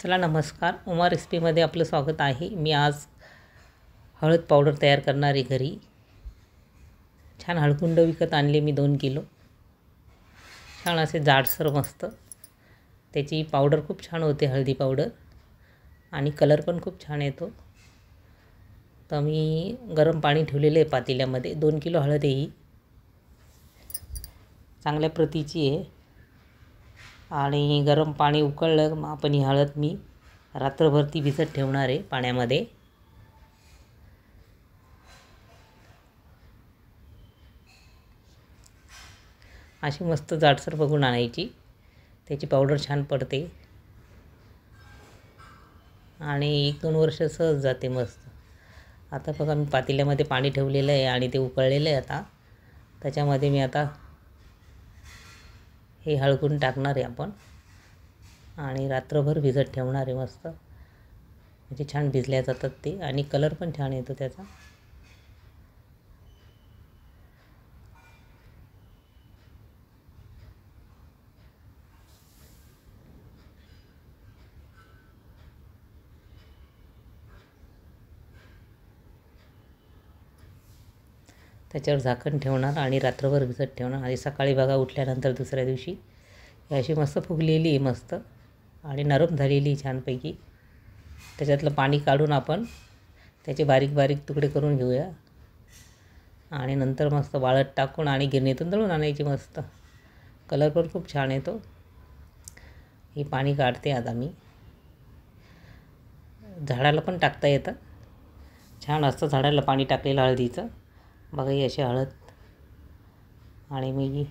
चला नमस्कार, उमा रेसिपीमध्ये आपलं स्वागत आहे। मी आज हळद पावडर तयार करणार आहे घरी। छान हळकुंड विकत आणले मी 2 किलो। छान असे जाडसर मस्त त्याची पावडर खूप छान होते, हळदी पावडर, आणि कलर पण खूप छान येतो। तर मी गरम पाणी ठेवलेले आहे पातेल्यामध्ये। 2 किलो हळद आहे ही, चांगल्या प्रतीची आहे। आणि गरम पाणी उकळलं मग आपण ही हळद मी रात्रभर ती भिजत ठेवणार आहे पाण्यामध्ये। अशी मस्त जाडसर बघून आणायची, त्याची पावडर छान पडते आणि 1-2 वर्ष सहज जाते मस्त। आता बघा मी पातेल्यामध्ये पाणी ठेवलेलं आहे आणि ते उकळलेलं आहे। आता त्याच्यामध्ये मी आता हे हळकुंड टाकणार आहे आपण आणि रात्रभर भिजत ठेवणार आहे मस्त, म्हणजे छान भिजल्या जातात ते आणि कलर पण छान येतो त्याचा। त्याच्यावर झाकण ठेवणार आणि रात्रभर भिजत ठेवणार आणि सकाळी बघा उठल्यानंतर दुसऱ्या दिवशी ही अशी मस्त फुगलेली आहे मस्त आणि नरम झालेली छानपैकी। त्याच्यातलं पाणी काढून आपण त्याचे बारीक बारीक तुकडे करून घेऊया आणि नंतर मस्त वाळत टाकून आणि गिरणीतून दळून आणायची मस्त। कलर पण खूप छान येतो। हे पाणी काढते आता मी। झाडाला पण टाकता येतं, छान असतं झाडाला पाणी टाकलेलं हळदीचं। बघा ही अशी हळद आणि मी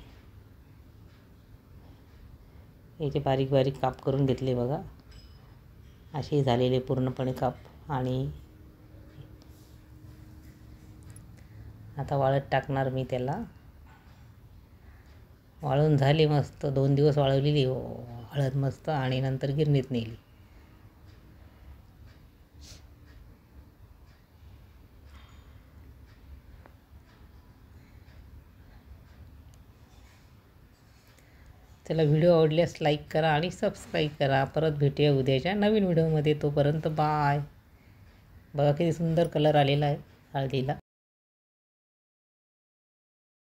याचे बारीक बारीक काप करून घेतले बघा, असे झालेले पूर्णपणे काप। आणि आता वाळत टाकणार मी त्याला। वाळून झाली मस्त, 2 दिवस वाळवलेली हळद मस्त आणि नंतर गिरणीत नेली। चला, व्हिडिओ आवडल्यास लाईक करा आणि सबस्क्राईब करा। परत भेटूया उद्याच्या नवीन व्हिडिओमध्ये, तोपर्यंत बाय। बघा किती सुंदर कलर आलेला आहे हळदीला।